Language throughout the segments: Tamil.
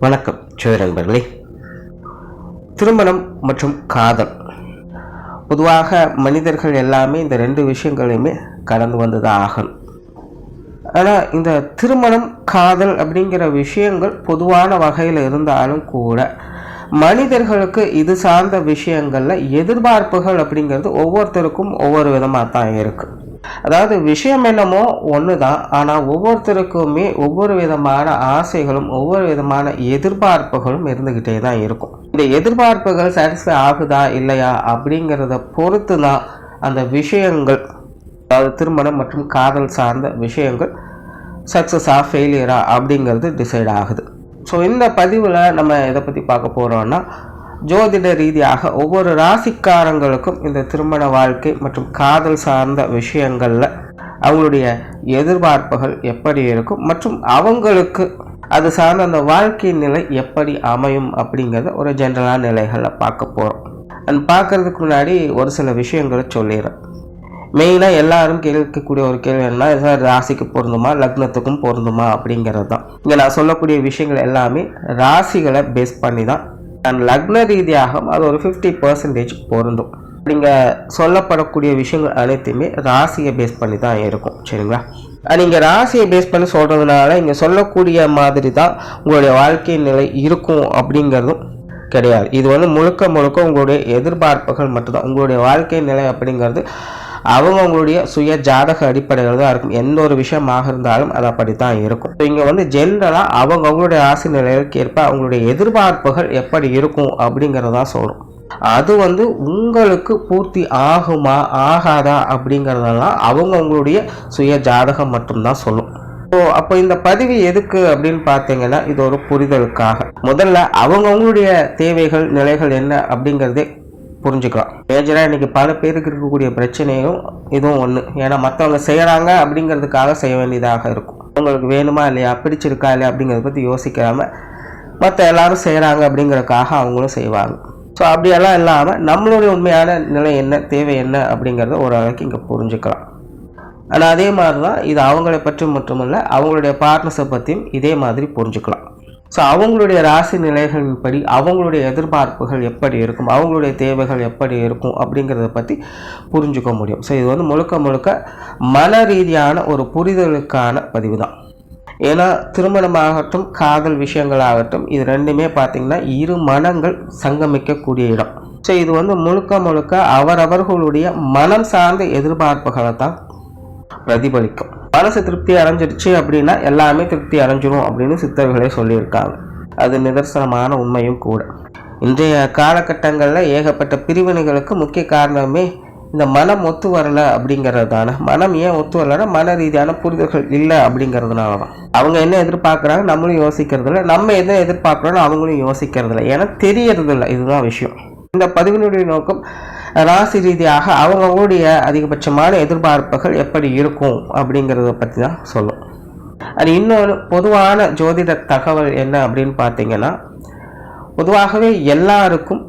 வணக்கம் நண்பர்களே. திருமணம் மற்றும் காதல், பொதுவாக மனிதர்கள் எல்லாமே இந்த ரெண்டு விஷயங்களையுமே கடந்து வந்துதான் ஆகணும். ஆனால் இந்த திருமணம் காதல் அப்படிங்கிற விஷயங்கள் பொதுவான வகையில் இருந்தாலும் கூட மனிதர்களுக்கு இது சார்ந்த விஷயங்களில் எதிர்பார்ப்புகள் அப்படிங்கிறது ஒவ்வொருத்தருக்கும் ஒவ்வொரு விதமாக தான் இருக்குது. அதாவது விஷயம் என்னமோ ஒன்று தான், ஆனால் ஒவ்வொருத்தருக்குமே ஒவ்வொரு விதமான ஆசைகளும் ஒவ்வொரு விதமான எதிர்பார்ப்புகளும் இருந்துக்கிட்டே தான் இருக்கும். இந்த எதிர்பார்ப்புகள் சாட்டிஸ்ஃபை ஆகுதா இல்லையா அப்படிங்கிறத பொறுத்து தான் அந்த விஷயங்கள், அதாவது திருமணம் மற்றும் காதல் சார்ந்த விஷயங்கள் சக்ஸஸா ஃபெயிலியரா அப்படிங்கிறது டிசைட் ஆகுது. ஸோ இந்த பதிவில் நம்ம எதை பற்றி பார்க்க போகிறோம்னா, ஜோதிட ரீதியாக ஒவ்வொரு ராசிக்காரங்களுக்கும் இந்த திருமண வாழ்க்கை மற்றும் காதல் சார்ந்த விஷயங்களில் அவங்களுடைய எதிர்பார்ப்புகள் எப்படி இருக்கும் மற்றும் அவங்களுக்கு அது சார்ந்த அந்த வாழ்க்கை நிலை எப்படி அமையும் அப்படிங்கிறத ஒரு ஜென்ரலான நிலைகளில் பார்க்க போகிறோம். அண்ட் பார்க்குறதுக்கு முன்னாடி ஒரு சில விஷயங்களை சொல்லிடுறேன். மெயினாக எல்லாரும் கேட்கக்கூடிய ஒரு கேள்வி என்ன, சார் ராசிக்கு பொருந்துமா லக்னத்துக்கும் பொருந்துமா அப்படிங்கிறது தான். இங்கே நான் சொல்லக்கூடிய விஷயங்கள் எல்லாமே ராசிகளை பேஸ் பண்ணி தான், அண்ட் லக்ன ரீதியாக அது ஒரு 50% பொருந்தும். நீங்கள் சொல்லப்படக்கூடிய விஷயங்கள் அனைத்துமே ராசியை பேஸ் பண்ணி தான் இருக்கும், சரிங்களா? நீங்கள் ராசியை பேஸ் பண்ணி சொல்கிறதுனால இங்கே சொல்லக்கூடிய மாதிரி தான் உங்களுடைய வாழ்க்கை நிலை இருக்கும் அப்படிங்கிறதும் கிடையாது. இது முழுக்க முழுக்க உங்களுடைய எதிர்பார்ப்புகள் மட்டும்தான். உங்களுடைய வாழ்க்கை நிலை அப்படிங்கிறது அவங்களுடைய சுய ஜாதக அடிப்படையில் தான் இருக்கும். எந்த ஒரு விஷயமாக இருந்தாலும் அது அப்படித்தான் இருக்கும். இங்கே ஜென்ரலாக அவங்களுடைய ராசி நிலைகளுக்கு ஏற்ப அவங்களுடைய எதிர்பார்ப்புகள் எப்படி இருக்கும் அப்படிங்கிறதான் சொல்கிறோம். அது உங்களுக்கு பூர்த்தி ஆகுமா ஆகாதா அப்படிங்கிறதெல்லாம் அவங்களுடைய சுய ஜாதகம் மட்டும்தான் சொல்லும். ஸோ அப்போ இந்த பதிவு எதுக்கு அப்படின்னு பார்த்தீங்கன்னா, இது ஒரு புரிதலுக்காக. முதல்ல அவங்களுடைய தேவைகள் நிலைகள் என்ன அப்படிங்கிறதே புரிஞ்சுக்கலாம். மேஜராக இன்றைக்கி பல பேருக்கு இருக்கக்கூடிய பிரச்சனையும் இதுவும் ஒன்று. ஏன்னா மற்றவங்க செய்கிறாங்க அப்படிங்கிறதுக்காக செய்ய வேண்டியதாக இருக்கும். அவங்களுக்கு வேணுமா இல்லையா, பிடிச்சிருக்கா இல்லையா அப்படிங்கிறத பற்றி யோசிக்காமல் மற்ற எல்லாரும் செய்கிறாங்க அப்படிங்கிறதுக்காக அவங்களும் செய்வாங்க. ஸோ அப்படியெல்லாம் இல்லாமல் நம்மளுடைய உண்மையான நிலை என்ன, தேவை என்ன அப்படிங்கிறத ஓரளவுக்கு இங்கே புரிஞ்சுக்கலாம். ஆனால் அதே மாதிரி தான் இது அவங்களை பற்றி மட்டுமல்ல, அவங்களுடைய பார்ட்னர்ஸை பற்றியும் இதே மாதிரி புரிஞ்சுக்கலாம். ஸோ அவங்களுடைய ராசி நிலைகளின்படி அவங்களுடைய எதிர்பார்ப்புகள் எப்படி இருக்கும், அவங்களுடைய தேவைகள் எப்படி இருக்கும் அப்படிங்கிறத பற்றி புரிஞ்சுக்க முடியும். ஸோ இது முழுக்க முழுக்க மன ரீதியான ஒரு புரிதலுக்கான பதிவு தான். ஏன்னா திருமணமாகட்டும் காதல் விஷயங்களாகட்டும் இது ரெண்டுமே பார்த்திங்கன்னா இரு மனங்கள் சங்கமிக்கக்கூடிய இடம். ஸோ இது முழுக்க முழுக்க அவரவர்களுடைய மனம் சார்ந்த எதிர்பார்ப்புகளை தான் பிரதிபலிக்கும். மனசு திருப்தி அடைஞ்சிருச்சு அப்படின்னா எல்லாமே திருப்தி அடைஞ்சிரும் அப்படின்னு சித்தர்களே சொல்லியிருக்காங்க. அது நிதர்சனமான உண்மையும் கூட. இன்றைய காலகட்டங்களில் ஏகப்பட்ட பிரிவினைகளுக்கு முக்கிய காரணமே இந்த மனம் ஒத்து வரலை அப்படிங்கிறது தானே. மனம் ஏன் ஒத்து வரலைன்னா மன ரீதியான புரிதல்கள் இல்லை அப்படிங்கிறதுனால தான். அவங்க என்ன எதிர்பார்க்குறாங்க நம்மளும் யோசிக்கிறதில்ல, நம்ம என்ன எதிர்பார்க்குறோன்னு அவங்களும் யோசிக்கிறதில்ல, ஏன்னா தெரியறதில்லை. இதுதான் விஷயம். இந்த பதிவினுடைய நோக்கம் ராசி ரீதியாக அவங்களுடைய அதிகபட்சமான எதிர்பார்ப்புகள் எப்படி இருக்கும் அப்படிங்கிறத பற்றி தான் சொல்லும். அது இன்னொரு பொதுவான ஜோதிட தகவல் என்ன அப்படின்னு பார்த்தீங்கன்னா, பொதுவாகவே எல்லாருக்கும்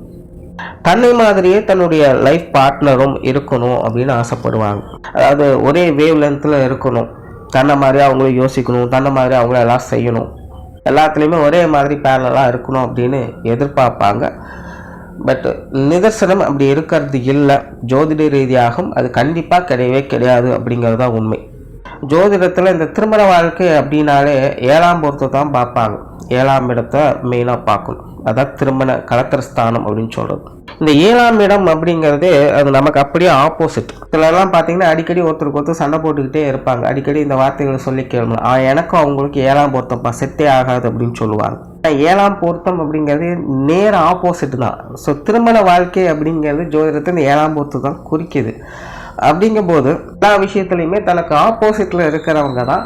தன்னை மாதிரியே தன்னுடைய லைஃப் பார்ட்னரும் இருக்கணும் அப்படின்னு ஆசைப்படுவாங்க. அதாவது ஒரே வேவ் லென்த்தில் இருக்கணும், தன்னை மாதிரி அவங்களும் யோசிக்கணும், தன்னை மாதிரி அவங்கள எல்லாம் செய்யணும், எல்லாத்துலேயுமே ஒரே மாதிரி பேரலாக இருக்கணும் அப்படின்னு எதிர்பார்ப்பாங்க. பட் நிதர்சனம் அப்படி இருக்கிறது இல்லை. ஜோதிட ரீதியாகவும் அது கண்டிப்பாக கிடையவே கிடையாது அப்படிங்கிறது தான் உண்மை. ஜோதிடத்தில் இந்த திருமண வாழ்க்கை அப்படின்னாலே 7ஆம் பொறுத்து தான் பார்ப்பாங்க. 7ஆம் இடத்தை மெயினாக பார்க்கணும். அதான் திருமண கலத்திரஸ்தானம் அப்படின்னு சொல்கிறது. இந்த 7ஆம் இடம் அப்படிங்கிறது அது நமக்கு அப்படியே ஆப்போசிட். சிலர்லாம் பார்த்தீங்கன்னா அடிக்கடி ஒருத்தருக்கு சண்டை போட்டுக்கிட்டே இருப்பாங்க. அடிக்கடி இந்த வார்த்தைகளை சொல்லி கேட்கணும், எனக்கும் அவங்களுக்கு 7ஆம் பொருத்தம்ப்பா செட்டே ஆகாது அப்படின்னு சொல்லுவாங்க. 7ஆம் பொருத்தம் அப்படிங்கிறது நேர ஆப்போசிட் தான். ஸோ திருமண வாழ்க்கை அப்படிங்கிறது ஜோதிடத்தை இந்த 7ஆம் பொருத்தம் தான் குறிக்குது. அப்படிங்கும்போது எல்லா விஷயத்துலையுமே தனக்கு ஆப்போசிட்டில் இருக்கிறவங்க தான்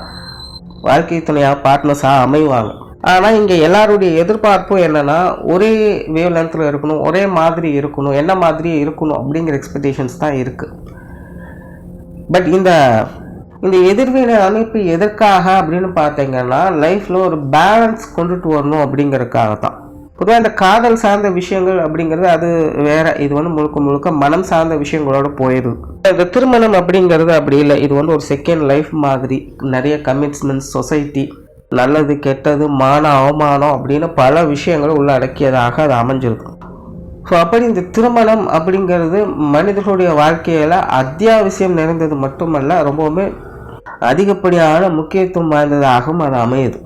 வாழ்க்கை துணையாக பார்ட்னர்ஸாக அமைவாங்க. ஆனால் இங்கே எல்லாருடைய எதிர்பார்ப்பும் என்னென்னா ஒரே வேவ் லென்த்தில் இருக்கணும், ஒரே மாதிரி இருக்கணும், என்ன மாதிரி இருக்கணும் அப்படிங்கிற எக்ஸ்பெக்டேஷன்ஸ் தான் இருக்குது. பட் இந்த எதிர்வினை அமைப்பு எதற்காக அப்படின்னு பார்த்தீங்கன்னா, லைஃப்பில் ஒரு பேலன்ஸ் கொண்டுட்டு வரணும் அப்படிங்கிறதுக்காக தான். பொதுவாக இந்த காதல் சார்ந்த விஷயங்கள் அப்படிங்கிறது அது வேற. இது முழுக்க முழுக்க மனம் சார்ந்த விஷயங்களோட போயிடுது. இந்த திருமணம் அப்படிங்கிறது அப்படி இல்லை. இது ஒரு செகண்ட் லைஃப் மாதிரி. நிறைய கமிட்மெண்ட்ஸ், சொசைட்டி, நல்லது கெட்டது மானம் அவமானம் அப்படின்னு பல விஷயங்கள் உள்ளடக்கியதாக அது அமைஞ்சிருக்கும். ஸோ அப்படி இந்த திருமணம் அப்படிங்கிறது மனிதர்களுடைய வாழ்க்கையில் அத்தியாவசியம் நிறைந்தது மட்டுமல்ல, ரொம்பவுமே அதிகப்படியான முக்கியத்துவம் வாய்ந்ததாகவும் அது அமையுது.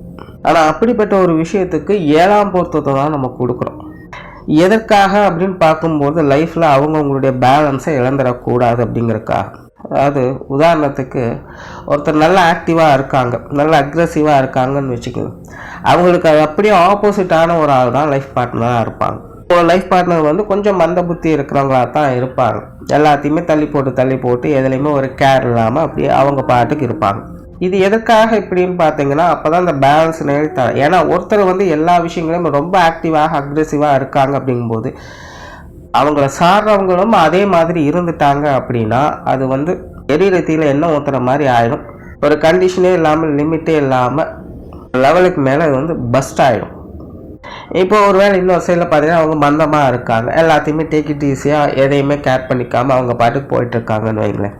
ஆனால் அப்படிப்பட்ட ஒரு விஷயத்துக்கு 7ஆம் பொருத்தத்தை தான் நம்ம கொடுக்குறோம். எதற்காக அப்படின்னு பார்க்கும்போது லைஃப்பில் அவங்களுடைய பேலன்ஸை இழந்துடக்கூடாது அப்படிங்கிறதுக்காக. அதாவது உதாரணத்துக்கு ஒருத்தர் நல்லா ஆக்டிவாக இருக்காங்க, நல்லா அக்ரெசிவாக இருக்காங்கன்னு வச்சுக்கோங்க. அவங்களுக்கு அது அப்படியே ஆப்போசிட்டான ஒரு ஆள் தான் லைஃப் பார்ட்னராக இருப்பாங்க. ஒரு லைஃப் பார்ட்னர் வந்து கொஞ்சம் மந்த புத்தி இருக்கிறவங்களா தான் இருப்பாங்க. எல்லாத்தையுமே தள்ளி போட்டு எதுலேயுமே ஒரு கேர் இல்லாமல் அப்படியே அவங்க பாட்டுக்கு இருப்பாங்க. இது எதற்காக இப்படின்னு பார்த்தீங்கன்னா, அப்போ தான் இந்த பேலன்ஸ் நிலைத்தர. ஏன்னா ஒருத்தர் வந்து எல்லா விஷயங்களையும் ரொம்ப ஆக்டிவாக அக்ரெசிவாக இருக்காங்க அப்படிங்கும்போது அவங்கள சார்றவங்களும் அதே மாதிரி இருந்துட்டாங்க அப்படின்னா அது வந்து எரிரத்தியில் என்ன ஊற்றுற மாதிரி ஆகிடும். ஒரு கண்டிஷனே இல்லாமல் லிமிட்டே இல்லாமல் லெவலுக்கு மேலே அது வந்து பஸ்ட் ஆகிடும். இப்போ ஒரு வேளை இன்னொரு சைடில் பார்த்தீங்கன்னா அவங்க மந்தமாக இருக்காங்க, எல்லாத்தையுமே டேக் இட் ஈஸியாக எதையுமே கேர் பண்ணிக்காமல் அவங்க பாட்டுக்கு போயிட்டுருக்காங்கன்னு வைங்களேன்.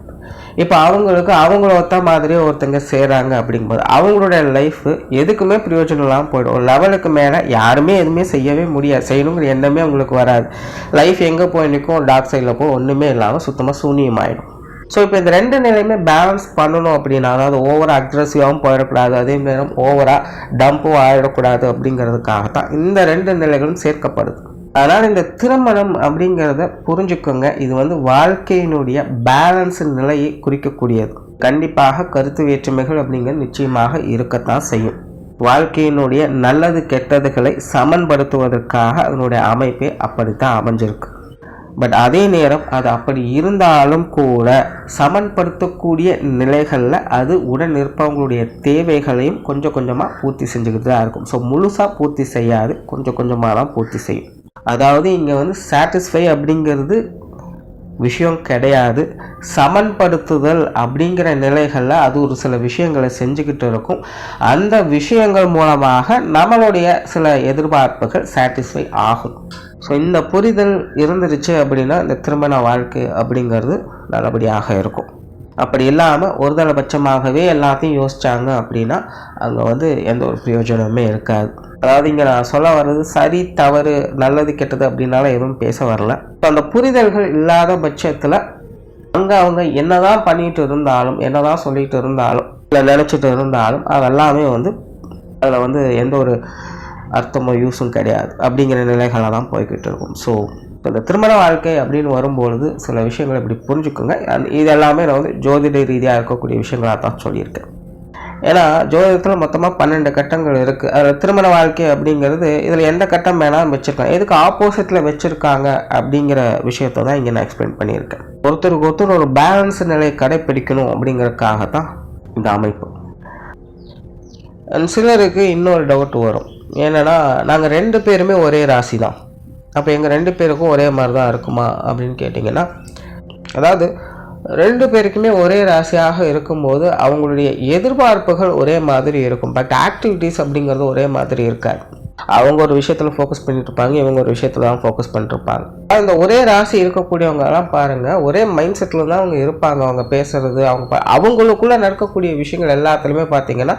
இப்போ அவங்களுக்கு அவங்கள ஒத்த மாதிரியே ஒருத்தங்க செய்கிறாங்க அப்படிங்கும்போது அவங்களுடைய லைஃபு எதுக்குமே பிரயோஜனம் இல்லாமல் போய்டும். ஒரு லெவலுக்கு மேலே யாருமே எதுவுமே செய்யவே முடியாது, செய்யணுங்கிற எண்ணமே அவங்களுக்கு வராது. லைஃப் எங்கே போய் நிற்கும், டார்க் சைடில் போய் ஒன்றுமே இல்லாமல் சுத்தமாக சூனியமாயிடும். ஸோ இப்போ இந்த ரெண்டு நிலையுமே பேலன்ஸ் பண்ணணும் அப்படின்னா, அதாவது ஓவராக அக்ரெசிவாகவும் போயிடக்கூடாது, அதே நேரம் ஓவராக டம்பும் ஆகிடக்கூடாது அப்படிங்கிறதுக்காகத்தான் இந்த ரெண்டு நிலைகளும் சேர்க்கப்படுது. அதனால் இந்த திருமணம் அப்படிங்கிறத புரிஞ்சுக்கோங்க. இது வந்து வாழ்க்கையினுடைய பேலன்ஸ் நிலையை குறிக்கக்கூடியது. கண்டிப்பாக கருத்து வேற்றுமைகள் அப்படிங்கிறது நிச்சயமாக இருக்கத்தான் செய்யும். வாழ்க்கையினுடைய நல்லது கெட்டதுகளை சமன்படுத்துவதற்காக அதனுடைய அமைப்பே அப்படித்தான் அமைஞ்சிருக்கு. பட் அதே நேரம் அது அப்படி இருந்தாலும் கூட சமன்படுத்தக்கூடிய நிலைகளில் அது உடன் இருப்பவங்களுடைய தேவைகளையும் கொஞ்சம் கொஞ்சமாக பூர்த்தி செஞ்சுக்கிட்டு தான் இருக்கும். ஸோ முழுசாக பூர்த்தி செய்யாது, கொஞ்சம் கொஞ்சமாக தான் பூர்த்தி செய்யும். அதாவது இங்கே வந்து சாட்டிஸ்ஃபை அப்படிங்கிறது விஷயம் கிடையாது. சமன்படுத்துதல் அப்படிங்கிற நிலைகளில் அது ஒரு சில விஷயங்களை செஞ்சுக்கிட்டு இருக்கும். அந்த விஷயங்கள் மூலமாக நம்மளுடைய சில எதிர்பார்ப்புகள் சாட்டிஸ்ஃபை ஆகும். ஸோ இந்த புரிதல் இருந்துருச்சு அப்படின்னா இந்த திருமண வாழ்க்கை அப்படிங்கிறது நல்லபடியாக இருக்கும். அப்படி இல்லாமல் ஒருதலைபட்சமாகவே எல்லாத்தையும் யோசித்தாங்க அப்படின்னா அங்கே வந்து எந்த ஒரு பிரயோஜனமே இருக்காது. அதாவது இங்கே நான் சொல்ல வர்றது சரி தவறு நல்லது கெட்டது அப்படின்னால எதுவும் பேச வரல. ஸோ அந்த புரிதல்கள் இல்லாத பட்சத்தில் அங்கே அவங்க என்னதான் பண்ணிட்டு இருந்தாலும் என்னதான் சொல்லிட்டு இருந்தாலும் இல்லை நினச்சிட்டு இருந்தாலும் அதெல்லாமே வந்து அதில் வந்து எந்த ஒரு அர்த்தமோ யூஸும் கிடையாது அப்படிங்கிற நிலைகளை தான் போய்கிட்டு இருக்கும். ஸோ இந்த திருமண வாழ்க்கை அப்படின்னு வரும்பொழுது சில விஷயங்களை இப்படி புரிஞ்சுக்கோங்க. இது எல்லாமே நான் வந்து ஜோதிட ரீதியாக இருக்கக்கூடிய விஷயங்களாக தான் சொல்லியிருக்கேன். ஏன்னா ஜோதிடத்தில் மொத்தமாக 12 கட்டங்கள் இருக்குது. அதில் திருமண வாழ்க்கை அப்படிங்கிறது இதில் எந்த கட்டம் வேணாலும் வச்சுருக்காங்க, எதுக்கு ஆப்போசிட்டில் வச்சுருக்காங்க அப்படிங்கிற விஷயத்தை தான் இங்கே நான் எக்ஸ்பிளைன் பண்ணியிருக்கேன். ஒருத்தருக்கு ஒருத்தர் ஒரு பேலன்ஸ் நிலையை கடைப்பிடிக்கணும் அப்படிங்கிறதுக்காக தான் இந்த அமைப்பு. சிலருக்கு இன்னொரு டவுட் வரும், என்னென்னா நாங்கள் 2 பேருமே ஒரே ராசி தான், அப்போ எங்கள் 2 பேருக்கும் ஒரே மாதிரி தான் இருக்குமா அப்படின்னு கேட்டிங்கன்னா, அதாவது 2 பேருக்குமே ஒரே ராசியாக இருக்கும்போது அவங்களுடைய எதிர்பார்ப்புகள் ஒரே மாதிரி இருக்கும். பட் ஆக்டிவிட்டீஸ் அப்படிங்கிறது ஒரே மாதிரி இருக்காது. அவங்க ஒரு விஷயத்தில் ஃபோக்கஸ் பண்ணிட்டு இருப்பாங்க, இவங்க ஒரு விஷயத்தில் தான் ஃபோக்கஸ் பண்ணிட்டுருப்பாங்க. அந்த ஒரே ராசி இருக்கக்கூடியவங்கலாம் பாருங்கள், ஒரே மைண்ட் செட்டில் தான் அவங்க இருப்பாங்க. அவங்க பேசுகிறது, அவங்களுக்குள்ளே நடக்கக்கூடிய விஷயங்கள் எல்லாத்துலேயுமே பார்த்திங்கன்னா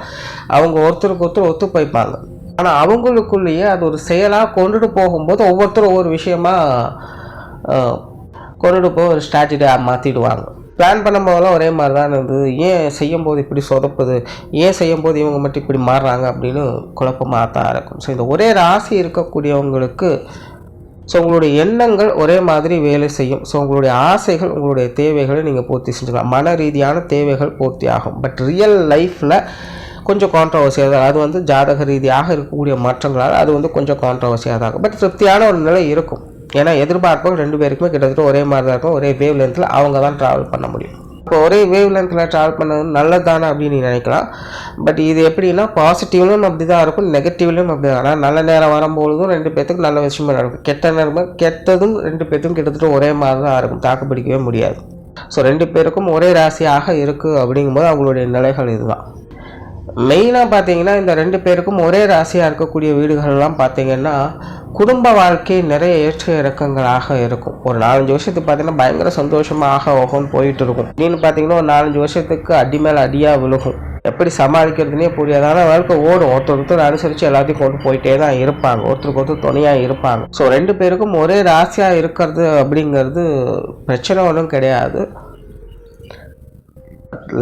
அவங்க ஒருத்தருக்கு ஒருத்தர் ஒத்து போய்ப்பாங்க. ஆனால் அவங்களுக்குள்ளேயே அது ஒரு செயலாக கொண்டுட்டு போகும்போது ஒவ்வொருத்தரும் ஒவ்வொரு விஷயமா கொண்டுட்டு போய் ஒரு ஸ்ட்ராட்டஜியாக மாற்றிடுவாங்க. பிளான் பண்ணும்போதெல்லாம் ஒரே மாதிரி தான் இருந்தது, ஏன் செய்யும்போது இப்படி சொதப்புது, ஏன் செய்யும்போது இவங்க மட்டும் இப்படி மாறுறாங்க அப்படின்னு குழப்பமாக தான் இருக்கும். ஸோ இந்த ஒரே ராசி இருக்கக்கூடியவங்களுக்கு ஸோ உங்களுடைய எண்ணங்கள் ஒரே மாதிரி வேலை செய்யும். ஸோ உங்களுடைய ஆசைகள் உங்களுடைய தேவைகளை நீங்கள் பூர்த்தி செஞ்சுக்கலாம், மன ரீதியான தேவைகள் பூர்த்தி ஆகும். பட் ரியல் லைஃப்பில் கொஞ்சம் கான்ட்ரவர்சியாக தான், அது வந்து ஜாதக ரீதியாக இருக்கக்கூடிய மாற்றங்களால் அது வந்து கொஞ்சம் கான்ட்ரவர்சியாக தான் இருக்கும். பட் திருப்தியான ஒரு நிலை இருக்கும். ஏன்னா எதிர்பார்ப்புகள் 2 பேருக்குமே கிட்டத்தட்ட ஒரே மாதிரி தான் இருக்கும். ஒரே வேவ் லென்த்தில் அவங்க தான் ட்ராவல் பண்ண முடியும். இப்போ ஒரே வேவ் லென்த்தில் ட்ராவல் பண்ணது நல்லது தானே அப்படின்னு நினைக்கலாம். பட் இது எப்படின்னா பாசிட்டிவ்லையும் அப்படி தான் இருக்கும், நெகட்டிவ்லையும் அப்படி தான். ஆனால் நல்ல நேரம் வரும்பொழுதும் 2 பேர்த்துக்கு நல்ல விஷயமா நடக்கும், கெட்ட நேரம் கெட்டதும் 2 பேர்த்துக்கும் கிட்டத்தட்ட ஒரே மாதிரி தான் இருக்கும், தாக்கு பிடிக்கவே முடியாது. ஸோ 2 பேருக்கும் ஒரே ராசியாக இருக்குது அப்படிங்கும்போது அவங்களுடைய நிலைகள் இதுதான். மெயினாக பார்த்தீங்கன்னா இந்த 2 பேருக்கும் ஒரே ராசியாக இருக்கக்கூடிய வீடுகள்லாம் பார்த்தீங்கன்னா குடும்ப வாழ்க்கை நிறைய ஏற்ற இறக்கங்களாக இருக்கும். ஒரு 4-5 வருஷத்துக்கு பார்த்தீங்கன்னா பயங்கர சந்தோஷமாக போயிட்டு இருக்கும். அப்படின்னு பார்த்தீங்கன்னா ஒரு 4-5 வருஷத்துக்கு அடி மேலே அடியாக விழுகும். எப்படி சமாளிக்கிறதுனே புரியாதான வாழ்க்கை ஓடும். ஒருத்தர் அனுசரித்து எல்லாத்தையும் கொண்டு போயிட்டே தான் இருப்பாங்க, ஒருத்தருக்கு ஒருத்தர் துணையாக இருப்பாங்க. ஸோ 2 பேருக்கும் ஒரே ராசியாக இருக்கிறது அப்படிங்கிறது பிரச்சனை ஒன்றும் கிடையாது.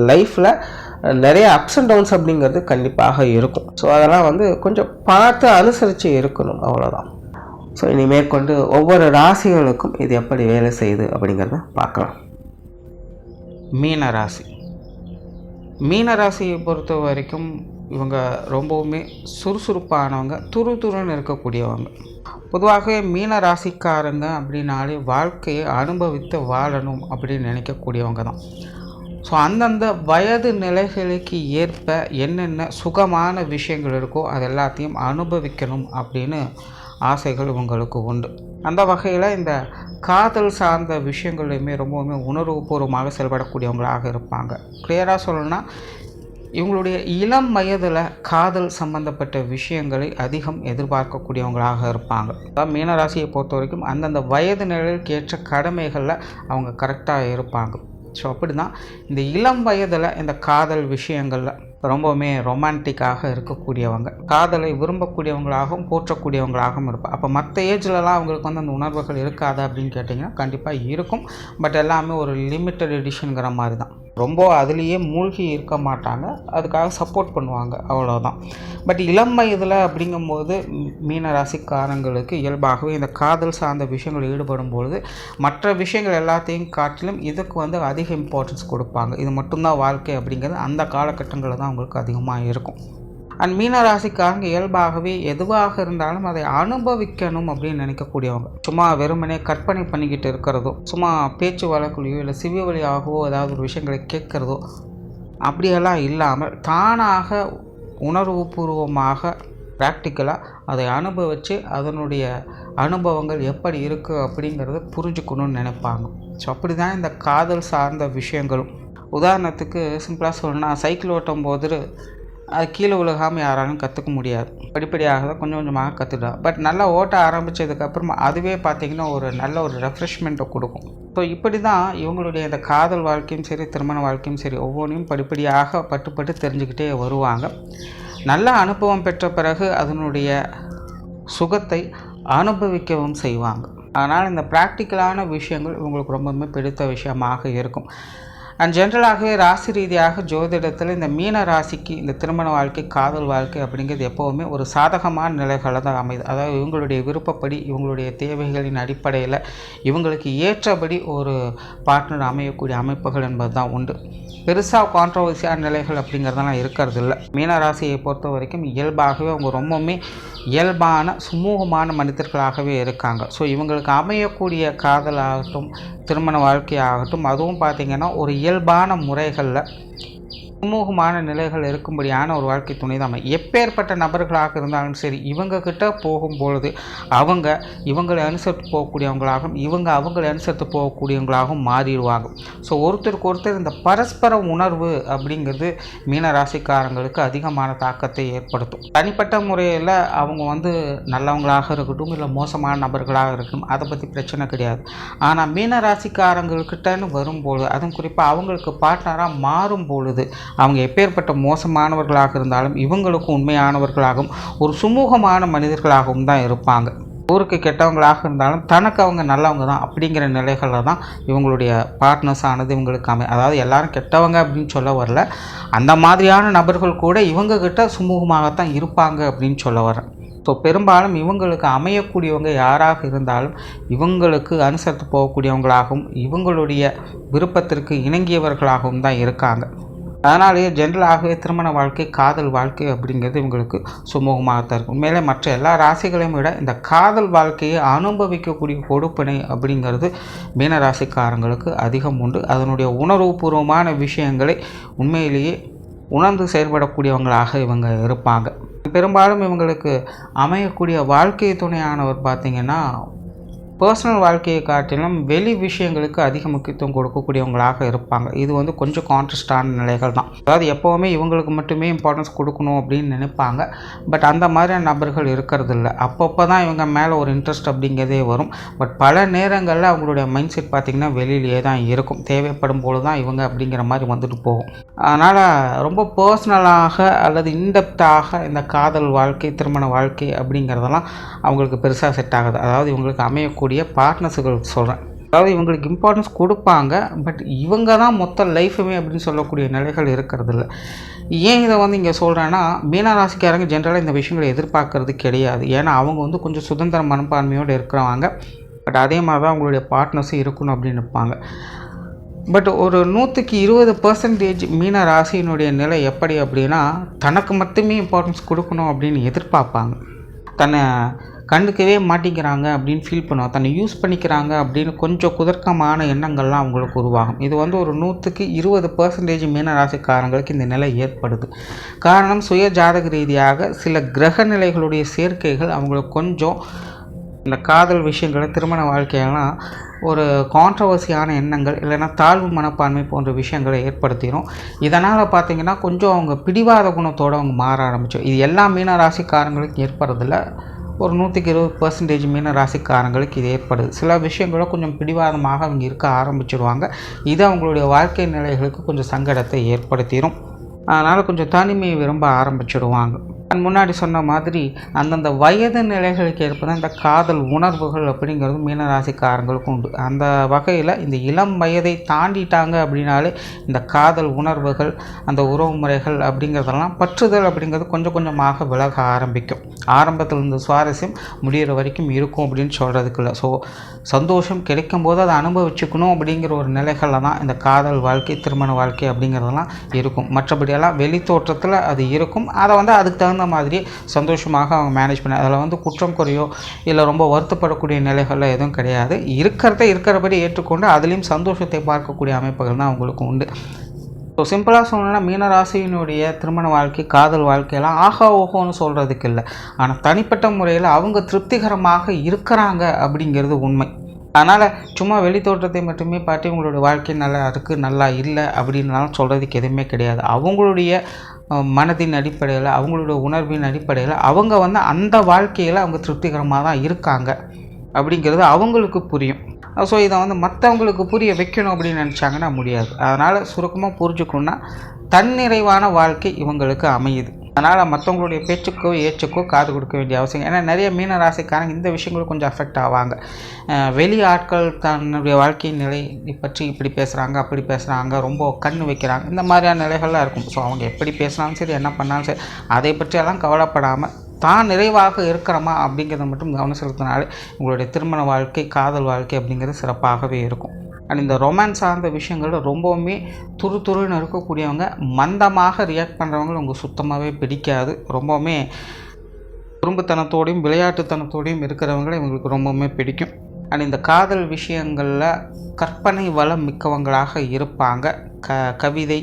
லைஃப்பில் நிறைய அப்ஸ் அண்ட் டவுன்ஸ் அப்படிங்கிறது கண்டிப்பாக இருக்கும். ஸோ அதெல்லாம் கொஞ்சம் பார்த்து அனுசரித்து இருக்கணும், அவ்வளோதான். ஸோ இனி மேற்கொண்டு ஒவ்வொரு ராசிகளுக்கும் இது எப்படி வேலை செய்யுது அப்படிங்கிறத பார்க்கலாம். மீனராசி. மீனராசியை பொறுத்த வரைக்கும் இவங்க ரொம்பவுமே சுறுசுறுப்பானவங்க, துருதுருன்னு இருக்கக்கூடியவங்க. பொதுவாகவே மீனராசிக்காரங்க அப்படின்னாலே வாழ்க்கையை அனுபவித்து வாழணும் அப்படின்னு நினைக்கக்கூடியவங்க தான். ஸோ அந்தந்த வயது நிலைகளுக்கு ஏற்ப என்னென்ன சுகமான விஷயங்கள் இருக்கோ அது எல்லாத்தையும் அனுபவிக்கணும் அப்படின்னு ஆசைகள் உங்களுக்கு உண்டு. அந்த வகையில் இந்த காதல் சார்ந்த விஷயங்களையுமே ரொம்பவுமே உணர்வுபூர்வமாக செயல்படக்கூடியவங்களாக இருப்பாங்க. கிளியராக சொல்லணும்னா இவங்களுடைய இளம் வயதில் காதல் சம்பந்தப்பட்ட விஷயங்களை அதிகம் எதிர்பார்க்கக்கூடியவங்களாக இருப்பாங்க. அதாவது மீனராசியை பொறுத்த வரைக்கும் அந்தந்த வயது நிலைக்கு ஏற்ற கடமைகளில் அவங்க கரெக்டாக இருப்பாங்க. ஸோ அப்படி தான் இந்த இளம் வயதில் இந்த காதல் விஷயங்களில் ரொம்பவுமே ரொமான்டிக்காக இருக்கக்கூடியவங்க, காதலை விரும்பக்கூடியவங்களாகவும் போற்றக்கூடியவங்களாகவும் இருப்பாங்க. அப்போ மற்ற ஏஜ்லலாம் அவங்களுக்கு அந்த உணர்வுகள் இருக்காது அப்படின்னு கேட்டிங்கன்னா கண்டிப்பாக இருக்கும். பட் எல்லாமே ஒரு லிமிட்டட் எடிஷனுங்கிற மாதிரி தான். ரொம்ப அதுலேயே மூழ்கி இருக்க மாட்டாங்க, அதுக்காக சப்போர்ட் பண்ணுவாங்க, அவ்வளோதான். பட் இளம் வயதில் அப்படிங்கும்போது மீனராசிக்காரங்களுக்கு இயல்பாகவே இந்த காதல் சார்ந்த விஷயங்கள் ஈடுபடும் பொழுது மற்ற விஷயங்கள் எல்லாத்தையும் காட்டிலும் இதுக்கு அதிக இம்பார்ட்டன்ஸ் கொடுப்பாங்க. இது மட்டும்தான் வாழ்க்கை அப்படிங்கிறது அந்த காலகட்டங்களில் தான் அவங்களுக்கு அதிகமாக இருக்கும். அண்ட் மீனராசிக்காரங்க இயல்பாகவே எதுவாக இருந்தாலும் அதை அனுபவிக்கணும் அப்படின்னு நினைக்கக்கூடியவங்க. சும்மா வெறுமனே கற்பனை பண்ணிக்கிட்டு இருக்கிறதோ, சும்மா பேச்சு வழக்குலையோ இல்லை சிவி வழியாகவோ ஏதாவது ஒரு விஷயங்களை கேட்குறதோ அப்படியெல்லாம் இல்லாமல் தானாக உணர்வுபூர்வமாக ப்ராக்டிக்கலாக அதை அனுபவித்து அதனுடைய அனுபவங்கள் எப்படி இருக்குது அப்படிங்கிறத புரிஞ்சுக்கணும்னு நினைப்பாங்க. ஸோ அப்படி தான் இந்த காதல் சார்ந்த விஷயங்களும். உதாரணத்துக்கு சிம்பிளாக சொல்லணும்னா சைக்கிள் ஓட்டும் போது அது கீழே விழுகாமல் யாராலும் கற்றுக்க முடியாது. படிப்படியாக தான் கொஞ்சம் கொஞ்சமாக கற்றுக்கலாம். பட் நல்லா ஓட்ட ஆரம்பித்ததுக்கப்புறமா அதுவே பார்த்திங்கன்னா ஒரு நல்ல ஒரு ரெஃப்ரெஷ்மெண்ட்டை கொடுக்கும். ஸோ இப்படி தான் இவங்களுடைய இந்த காதல் வாழ்க்கையும் சரி திருமண வாழ்க்கையும் சரி ஒவ்வொன்றையும் படிப்படியாக பட்டு தெரிஞ்சுக்கிட்டே வருவாங்க. நல்ல அனுபவம் பெற்ற பிறகு அதனுடைய சுகத்தை அனுபவிக்கவும் செய்வாங்க. அதனால் இந்த ப்ராக்டிக்கலான விஷயங்கள் இவங்களுக்கு ரொம்பவுமே பிடித்த விஷயமாக இருக்கும். அண்ட் ஜென்ரலாகவே ராசி ரீதியாக ஜோதிடத்தில் இந்த மீன ராசிக்கு இந்த திருமண வாழ்க்கை காதல் வாழ்க்கை அப்படிங்கிறது எப்போவுமே ஒரு சாதகமான நிலைகளை தான் அமையுது. அதாவது இவங்களுடைய விருப்பப்படி இவங்களுடைய தேவைகளின் அடிப்படையில் இவங்களுக்கு ஏற்றபடி ஒரு பார்ட்னர் அமையக்கூடிய அமைப்புகள் என்பது தான் உண்டு. பெருசாக கான்ட்ரவர்சியான நிலைகள் அப்படிங்கிறதெல்லாம் இருக்கிறது இல்லை. மீனராசியை பொறுத்த வரைக்கும் இயல்பாகவே அவங்க ரொம்பவுமே இயல்பான சுமூகமான மனிதர்களாகவே இருக்காங்க. ஸோ இவங்களுக்கு அமையக்கூடிய காதலாகட்டும் திருமண வாழ்க்கையாகட்டும் அதுவும் பார்த்திங்கன்னா ஒரு இயல்பான முறைகளில் சுமூகமான நிலைகள் இருக்கும்படியான ஒரு வாழ்க்கை துணை தான். எப்பேற்பட்ட நபர்களாக இருந்தாலும் சரி இவங்கக்கிட்ட போகும்பொழுது இவங்களை அனுசரித்து போகக்கூடியவங்களாகவும் அவங்களை அனுசரித்து போகக்கூடியவங்களாகவும் மாறிடுவாங்க. ஸோ ஒருத்தருக்கு ஒருத்தர் இந்த பரஸ்பர உணர்வு அப்படிங்கிறது மீனராசிக்காரங்களுக்கு அதிகமான தாக்கத்தை ஏற்படுத்தும். தனிப்பட்ட முறையில் அவங்க நல்லவங்களாக இருக்கட்டும் இல்லை மோசமான நபர்களாக இருக்கட்டும் அதை பற்றி பிரச்சனை கிடையாது. ஆனால் மீனராசிக்காரங்கக்கிட்டன்னு வரும்பொழுது அதுவும் குறிப்பாக அவங்களுக்கு பார்ட்னராக மாறும் பொழுது அவங்க எப்பேற்பட்ட மோசமானவர்களாக இருந்தாலும் இவங்களுக்கும் உண்மையானவர்களாகவும் ஒரு சுமூகமான மனிதர்களாகவும் தான் இருப்பாங்க. ஊருக்கு கெட்டவங்களாக இருந்தாலும் தனக்கு அவங்க நல்லவங்க தான் அப்படிங்கிற நிலைகளில் தான் இவங்களுடைய பார்ட்னர்ஸ் ஆனது இவங்களுக்கு அதாவது எல்லாரும் கெட்டவங்க அப்படின்னு சொல்ல வரல, அந்த மாதிரியான நபர்கள் கூட இவங்கக்கிட்ட சுமூகமாகத்தான் இருப்பாங்க அப்படின்னு சொல்ல வரேன். ஸோ பெரும்பாலும் இவங்களுக்கு அமையக்கூடியவங்க யாராக இருந்தாலும் இவங்களுக்கு அனுசரித்து போகக்கூடியவங்களாகவும் இவங்களுடைய விருப்பத்திற்கு இணங்கியவர்களாகவும் தான் இருக்காங்க. அதனாலேயே ஜென்ரலாகவே திருமண வாழ்க்கை காதல் வாழ்க்கை அப்படிங்கிறது இவங்களுக்கு சுமூகமாகத்தான் இருக்கும். உண்மையிலே மற்ற எல்லா ராசிகளையும் விட இந்த காதல் வாழ்க்கையை அனுபவிக்கக்கூடிய கொடுப்பினை அப்படிங்கிறது மீனராசிக்காரங்களுக்கு அதிகம் உண்டு. அதனுடைய உணர்வுபூர்வமான விஷயங்களை உண்மையிலேயே உணர்ந்து செயல்படக்கூடியவங்களாக இவங்க இருப்பாங்க. பெரும்பாலும் இவங்களுக்கு அமையக்கூடிய வாழ்க்கை துணையானவர் பார்த்திங்கன்னா பர்சனல் வாழ்க்கையை காட்டிலும் வெளி விஷயங்களுக்கு அதிக முக்கியத்துவம் கொடுக்கக்கூடியவங்களாக இருப்பாங்க. இது வந்து கொஞ்சம் கான்ட்ராஸ்டான நிலைகள் தான். அதாவது எப்போவுமே இவங்களுக்கு மட்டுமே இம்பார்ட்டன்ஸ் கொடுக்கணும் அப்படின்னு நினைப்பாங்க. பட் அந்த மாதிரியான நபர்கள் இருக்கிறது இல்லை. அப்பப்போ தான் இவங்க மேலே ஒரு இன்ட்ரெஸ்ட் அப்படிங்கிறதே வரும். பட் பல நேரங்களில் அவங்களுடைய மைண்ட் செட் பார்த்திங்கன்னா வெளியிலேயே தான் இருக்கும். தேவைப்படும் போது தான் இவங்க அப்படிங்கிற மாதிரி வந்துட்டு போகும். அதனால் ரொம்ப பர்சனலாக அல்லது இன்டெப்த்தாக இந்த காதல் வாழ்க்கை, திருமண வாழ்க்கை அப்படிங்கிறதெல்லாம் அவங்களுக்கு பெருசாக செட் ஆகுது. அதாவது இவங்களுக்கு அமையக்கூடிய பார்ட்னர்ஸுகள் சொல்கிறேன். அதாவது இவங்களுக்கு இம்பார்ட்டன்ஸ் கொடுப்பாங்க. பட் இவங்க தான் மொத்த லைஃபுமே அப்படின்னு சொல்லக்கூடிய நிலைகள் இருக்கிறது இல்லை. ஏன் இதை வந்து இங்கே சொல்கிறேன்னா, மீனராசிக்காரங்க ஜென்ரலாக இந்த விஷயங்களை எதிர்பார்க்கறது கிடையாது. ஏன்னா அவங்க வந்து கொஞ்சம் சுதந்திர மனப்பான்மையோடு இருக்கிறவங்க. பட் அதே மாதிரி தான் அவங்களுடைய பார்ட்னர்ஸும் இருக்கணும் அப்படின்னு நினைப்பாங்க. பட் ஒரு 120% மீன ராசியினுடைய நிலை எப்படி அப்படின்னா, தனக்கு மட்டுமே இம்பார்ட்டன்ஸ் கொடுக்கணும் அப்படின்னு எதிர்பார்ப்பாங்க. தன்னை கண்டுக்கவே மாட்டிக்கிறாங்க அப்படின்னு ஃபீல் பண்ணுவாங்க. தன்னை யூஸ் பண்ணிக்கிறாங்க அப்படின்னு கொஞ்சம் குதர்க்கமான எண்ணங்கள்லாம் அவங்களுக்கு உருவாகும். இது வந்து ஒரு 120% மீன ராசிக்காரங்களுக்கு இந்த நிலை ஏற்படுது. காரணம், சுய ஜாதக ரீதியாக சில கிரக நிலைகளுடைய சேர்க்கைகள் அவங்களுக்கு கொஞ்சம் இந்த காதல் விஷயங்கள், திருமண வாழ்க்கையெல்லாம் ஒரு கான்ட்ரவர்சியான எண்ணங்கள் இல்லைன்னா தாழ்வு மனப்பான்மை போன்ற விஷயங்களை ஏற்படுத்திடும். இதனால் பார்த்திங்கன்னா கொஞ்சம் அவங்க பிடிவாத குணத்தோடு அவங்க மாற ஆரம்பிச்சோம். இது எல்லா மீன ராசிக்காரங்களுக்கும் ஏற்படுறதில்ல. ஒரு 120% மீன ராசிக்காரங்களுக்கு இது ஏற்படுது. சில விஷயங்களும் கொஞ்சம் பிடிவாதமாக அவங்க இருக்க ஆரம்பிச்சிடுவாங்க. இது அவங்களுடைய வாழ்க்கை நிலைகளுக்கு கொஞ்சம் சங்கடத்தை ஏற்படுத்திடும். அதனால் கொஞ்சம் தனிமையை விரும்ப ஆரம்பிச்சிடுவாங்க. நான் முன்னாடி சொன்ன மாதிரி அந்தந்த வயது நிலைகளுக்கு ஏற்ப தான் இந்த காதல் உணர்வுகள் அப்படிங்கிறது மீனராசிக்காரங்களுக்கும் உண்டு. அந்த வகையில் இந்த இளம் வயதை தாண்டிட்டாங்க அப்படின்னாலே இந்த காதல் உணர்வுகள், அந்த உறவு முறைகள் அப்படிங்கிறதெல்லாம் பற்றுதல் அப்படிங்கிறது கொஞ்சம் கொஞ்சமாக விலக ஆரம்பிக்கும். ஆரம்பத்தில் இந்த சுவாரஸ்யம் முடிகிற வரைக்கும் இருக்கும் அப்படின்னு சொல்கிறதுக்கு இல்லை. ஸோ சந்தோஷம் கிடைக்கும் போது அதை அனுபவிச்சுக்கணும் அப்படிங்கிற ஒரு நிலைகளில் தான் இந்த காதல் வாழ்க்கை, திருமண வாழ்க்கை அப்படிங்கிறதெல்லாம் இருக்கும். மற்றபடியெல்லாம் வெளி தோற்றத்தில் அது இருக்கும். அதை வந்து அதுக்கு தகுந்த மாதிரி சந்தோஷமாக அவங்க மேனேஜ் பண்ண, அதில் வந்து குற்றம் குறையோ இல்லை ரொம்ப வருத்தப்படக்கூடிய நிலைகளில் எதுவும் கிடையாது. இருக்கிறபடி ஏற்றுக்கொண்டு அதுலேயும் சந்தோஷத்தை பார்க்கக்கூடிய அமைப்புகள் தான் அவங்களுக்கு உண்டு. ஸோ சிம்பிளாக சொல்லணும்னா மீனராசியினுடைய திருமண வாழ்க்கை, காதல் வாழ்க்கையெல்லாம் ஆஹா ஓஹோன்னு சொல்கிறதுக்கு இல்லை. ஆனால் தனிப்பட்ட முறையில் அவங்க திருப்திகரமாக இருக்கிறாங்க அப்படிங்கிறது உண்மை. அதனால் சும்மா வெளி தோற்றத்தை மட்டுமே பார்த்து உங்களுடைய வாழ்க்கை நல்லா இருக்குது, நல்லா இல்லை அப்படின்னாலும் சொல்கிறதுக்கு எதுவுமே கிடையாது. அவங்களுடைய மனதின் அடிப்படையில், அவங்களுடைய உணர்வின் அடிப்படையில் அவங்க வந்து அந்த வாழ்க்கையில் அவங்க திருப்திகரமாக தான் இருக்காங்க அப்படிங்கிறது அவங்களுக்கு புரியும். ஸோ இதை வந்து மற்றவங்களுக்கு புரிய வைக்கணும் அப்படின்னு நினச்சாங்கன்னா முடியாது. அதனால் சுருக்கமாக புரிஞ்சுக்கணுன்னா தன்னிறைவான வாழ்க்கை இவங்களுக்கு அமையுது. அதனால் மற்றவங்களுடைய பேச்சுக்கோ ஏச்சுக்கோ காது கொடுக்க வேண்டிய அவசியம். ஏன்னா நிறைய மீன ராசிக்காரங்க இந்த விஷயங்களும் கொஞ்சம் அஃபெக்ட் ஆவாங்க. வெளி ஆட்கள் தன்னுடைய வாழ்க்கை நிலை பற்றி இப்படி பேசுகிறாங்க, அப்படி பேசுகிறாங்க, ரொம்ப கண் வைக்கிறாங்க, இந்த மாதிரியான நிலைகள்லாம் இருக்கும். ஸோ அவங்க எப்படி பேசினாலும் சரி, என்ன பண்ணாலும் சரி, அதை பற்றியெல்லாம் கவலைப்படாமல் தான் நிறைவாக இருக்கிறோமா அப்படிங்கிறத மட்டும் கவனம் செலுத்தினாலே உங்களுடைய திருமண வாழ்க்கை, காதல் வாழ்க்கை அப்படிங்கிறது சிறப்பாகவே இருக்கும். அண்ட் இந்த ரொமான்ஸ் சார்ந்த விஷயங்கள் ரொம்பவுமே துருன்னு இருக்கக்கூடியவங்க, மந்தமாக ரியாக்ட் பண்ணுறவங்க உங்களுக்கு சுத்தமாகவே பிடிக்காது. ரொம்பவுமே குறும்புத்தனத்தோடையும் விளையாட்டுத்தனத்தோடையும் இருக்கிறவங்கள இவங்களுக்கு ரொம்பவுமே பிடிக்கும். அண்ட் இந்த காதல் விஷயங்களில் கற்பனை வளம் மிக்கவங்களாக இருப்பாங்க. கவிதை,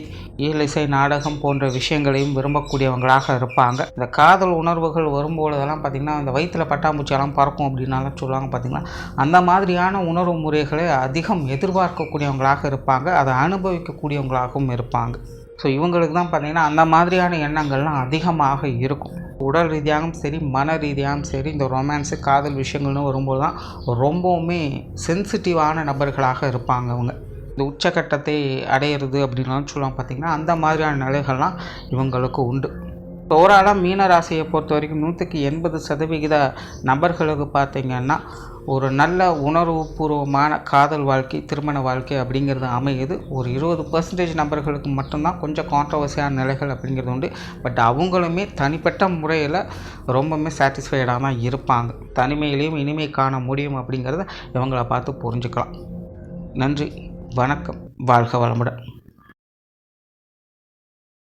இயலிசை, நாடகம் போன்ற விஷயங்களையும் விரும்பக்கூடியவங்களாக இருப்பாங்க. இந்த காதல் உணர்வுகள் வரும்பொழுதெல்லாம் பார்த்திங்கன்னா இந்த வயிற்றில் பட்டாம்பூச்சியெல்லாம் பறக்கும் அப்படின்னாலும் சொல்லுவாங்க. பார்த்திங்கன்னா அந்த மாதிரியான உணர்வு முறைகளை அதிகம் எதிர்பார்க்கக்கூடியவங்களாக இருப்பாங்க. அதை அனுபவிக்கக்கூடியவங்களாகவும் இருப்பாங்க. ஸோ இவங்களுக்கு தான் பார்த்திங்கன்னா அந்த மாதிரியான எண்ணங்கள்லாம் அதிகமாக இருக்கும். உடல் ரீதியாகவும் சரி, மன ரீதியாகவும் சரி, இந்த ரொமான்ஸு, காதல் விஷயங்கள்னு வரும்போது தான் ரொம்பவுமே சென்சிட்டிவான நபர்களாக இருப்பாங்க. அவங்க இந்த உச்சக்கட்டத்தை அடையிறது அப்படின்லாம் சொல்லுவாங்க. பார்த்திங்கன்னா அந்த மாதிரியான நிலைகள்லாம் இவங்களுக்கு உண்டு. ஓவராலாக மீனராசியை பொறுத்த வரைக்கும் 180% நபர்களுக்கு பார்த்திங்கன்னா ஒரு நல்ல உணர்வுபூர்வமான காதல் வாழ்க்கை, திருமண வாழ்க்கை அப்படிங்கிறது அமையுது. ஒரு 20% நபர்களுக்கு மட்டும்தான் கொஞ்சம் கான்ட்ரவர்சியான நிலைகள் அப்படிங்கிறது உண்டு. பட் அவங்களுமே தனிப்பட்ட முறையில் ரொம்பவுமே சாட்டிஸ்ஃபைடாக தான் இருப்பாங்க. தனிமையிலையும் இனிமை காண முடியும் அப்படிங்கிறத இவங்கள பார்த்து புரிஞ்சுக்கலாம். நன்றி, வணக்கம், வாழ்க வளமுடன்.